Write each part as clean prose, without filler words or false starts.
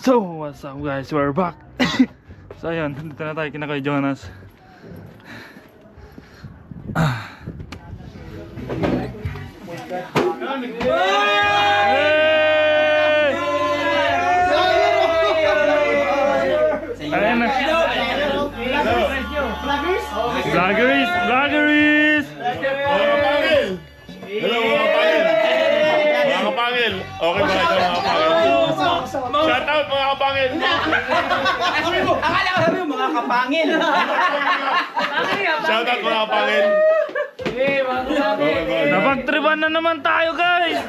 So, what's up guys? We're back. So, ayun. Dito na tayo kina kay Jonas. Ayan na. Vloggeries! Vloggeries! Hello mga kapangil! Mga kapangil! Okay ba kayo mga kapangil? Shout out mga kapangil! Akala ko sabi mo mga kapangil. Shout out mga kapangil! Napagtripan na naman tayo guys!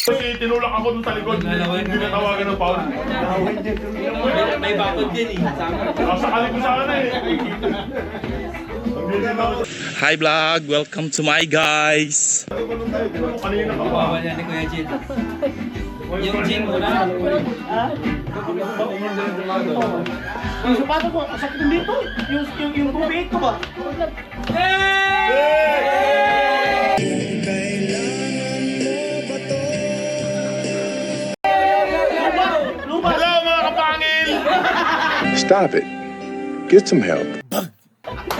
Kasi tinulak ako dun sa likod, hindi natawagan ng foul. May bakod din eh. Sakali ko sana eh. Hi vlog, welcome to my guys. Kanina ka pa. Wala ni Kuya Jin. Yung Jin mo na. Yung sapato ko, sakit din dito. Yung tubig ko ba? Hello mga kapangil! Stop it. Get some help.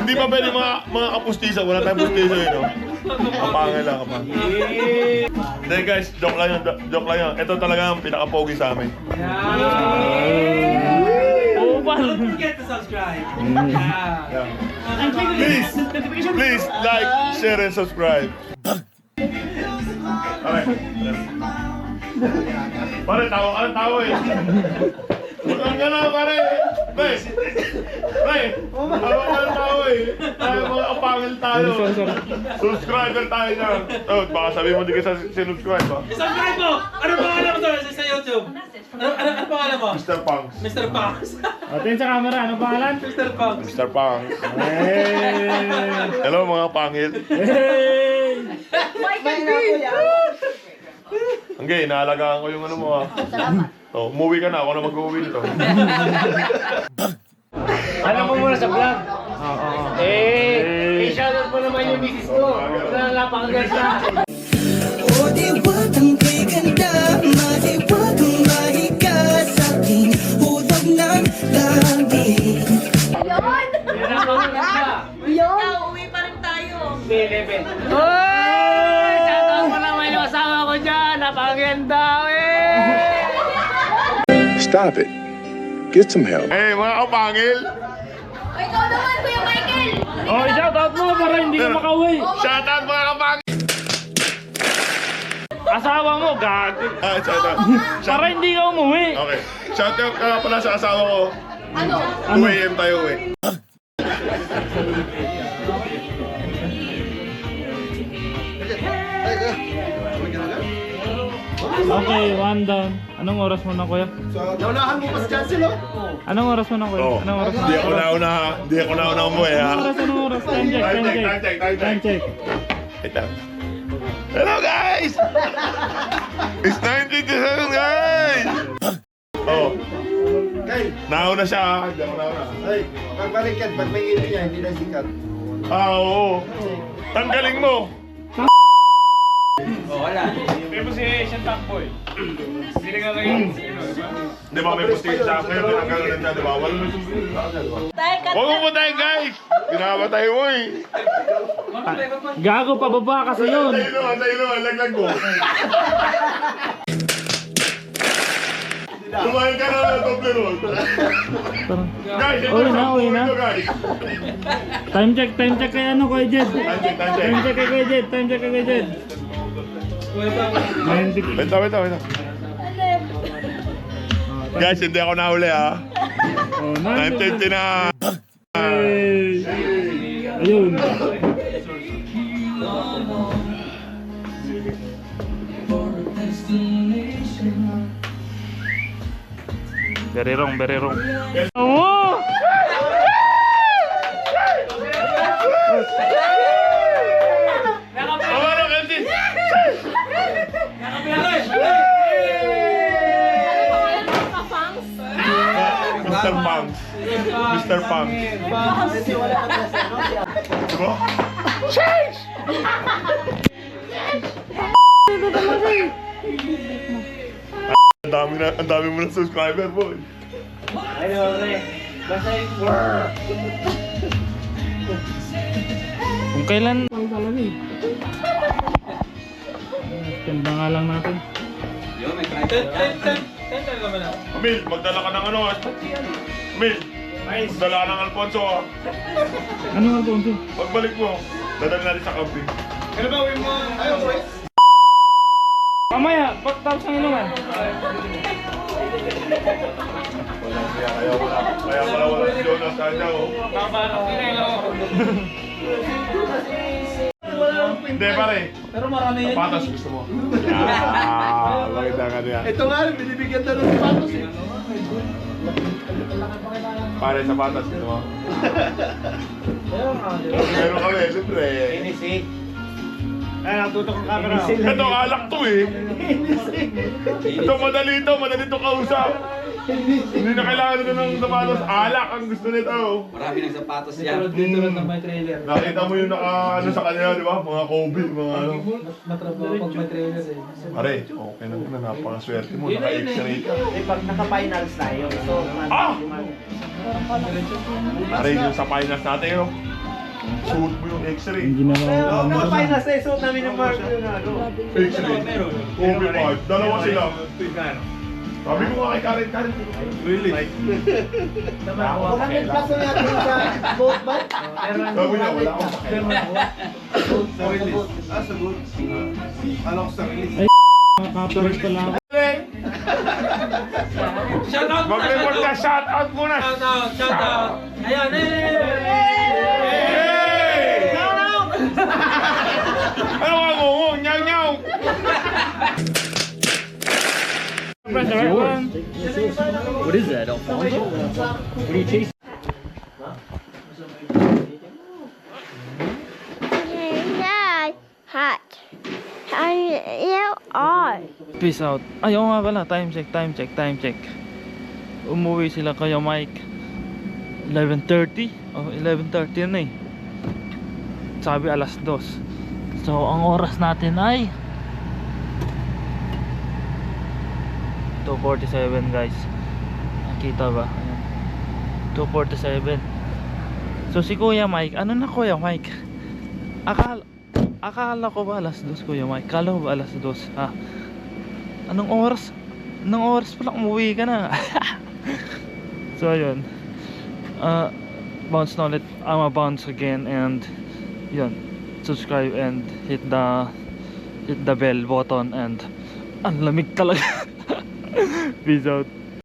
Hindi pa pwede mga kapustisa, wala tayong pustisa yun, no? Kapangil lang, kapangil. Hindi guys, joke lang yun, joke lang yun. Ito talaga ang pinaka-pogi sa amin. Opal! Don't forget to subscribe. Yeah. Please like, share, and subscribe. Okay. Pare, tawa ka ng tawa eh. Huwag ka na, pare. Pre, tawa ka ng tawa eh. Tayo mga kapangil tayo. Subscriber tayo na. Oh, baka sabihin mo di ka sinubscribe ha. Subscribe mo! Ano pangalan mo sa YouTube? Ano pangalan mo? Mr. Punks. Mr. Punks. Atin sa camera, ano pangalan? Mr. Punks. Mr. Punks. Hey! Hello mga pangil. Hey! Okay, inaalagaan ko yung ano mo ha. Oh, umuwi ka na, ako na mag-uwi nito. Alam mo muna sa vlog. I-shoutout mo naman yung misis ko. Napakaganda. O di wag ang kay ganda, maliwag ang mahiga sa aking hulog ng labi. Uwi pa rin tayo. Oy! Shoutout mo naman yung asawa ko dyan. Napakaganda eh! Stop it. Get some help. Hey mga kapangil! Ay, ikaw naman, Kuya Michael. Oh, shoutout mo para hindi ka makauwi. Shout out mga kapangil! Asawa mo, gag. Shout out. Para hindi ka umuwi. Okay. Shout out ka pala sa asawa ko. Ano? 2 AM tayo eh. Okay, one down. Anong oras mo na, kuya? Naunahan mo pa si Chancel, oh. Anong oras mo na, kuya? Oh, Anong oras mo? hindi ako nauna ha. Hindi ako nauna umuwi ha. Anong oras? Time check, time check. Time check. Wait lang. Hello guys! It's 9:57 guys! Oh. Nauna siya ha. Hindi ako nauna. Ay, pagbalik yan, pag may ilo niya, hindi na sikat. Oo. Tanggalin mo. Di ba may pusti sa akin? Tinanggalan na niya, di ba? Wala na Tayo, Huwag mo patayin guys! Pinapatay mo eh. Gago, pababa kasi yun. Tayo naman, laglag mo. Kumain ka na ng doble roll. Guys, ito Uwi na, uwi na. ito guys. Time check kay ano, Kuya Jed. Time check. Time check kay Kuya Jed, time check kay Kuya Jed. 90. Wait lang. Guys, hindi ako nahuli ha. Oh, 9:50 na. Hey! Ayun. Very wrong, very wrong. Oh! Ano kasi? Mr. Punks. Mr. Punks. Diba? ang dami mo na subscriber, boy. Ayun, pre. Basta yung... Kung kailan, Ang talaga eh. ganda nga lang natin. Ten naman ako. Amil, magdala ka ng ano, ah. Amil, magdala ka ng Alfonso, ah. Ano nga po ito? Pagbalik mo, dadali natin sa camping. Ano ba, uwi mo? Ayaw, boys. Mamaya, pagtapos ng ilungan. Kaya wala si Jonas kanya, oh. Hindi, pare. Pero marami yan. Patas gusto mo. Maganda ka niya. Ito nga, binibigyan na ng sapatos eh. Pare, sapatas gusto mo. Meron kami, siyempre. Ay, natutok ang camera. Ito, alak to eh. Ito, madali to kausap. Hindi na kailangan nito ng sapatos. Alak ang gusto nito. Marami ng sapatos Pero yan. dito lang ng may trailer. Nakita mo yung ano sa kanila, di ba? Mga Kobe, mga ano. Matrabaho pag may trailer eh. Pare, okay na napakaswerte mo. Naka-X-ray ka. Eh, pag naka-finals tayo, so... Ah! Pare, yung sa finals natin, no? Suot mo yung X-ray. Pero naka-finals tayo, suot namin yung mark yung ano. X-ray. Kobe 5. Dalawa sila. Sabi ko nga kay Karen. Really? 100 plus na natin sa boat ba? Sabi niya, wala akong pakialam. Sa good. Ano ko sa release? Kapatid pa lang. Shout out muna! Mag-report ka, shout out muna! Shout out! Ayan, Hey! Ano nga mo? Nyaw! What is that, Alfonso? What are you chasing? Yeah, hot. You are. Peace out. Ay, oo nga pala. Time check. Umuwi sila kaya Mike 11:30. Oh, 11:30 na eh. Sabi alas 2. So, ang oras natin ay 2:47 guys. Nakita ba? Ayan. 2:47. So si Kuya Mike, ano na Kuya Mike? Akala ko ba alas 2 Kuya Mike? Akala ko ba alas 2? Ha? Anong oras? Anong oras pala umuwi ka na? So ayun. Bounce na ulit. I'm a bounce again and yun. Subscribe and hit the bell button and ang lamig talaga. Peace out.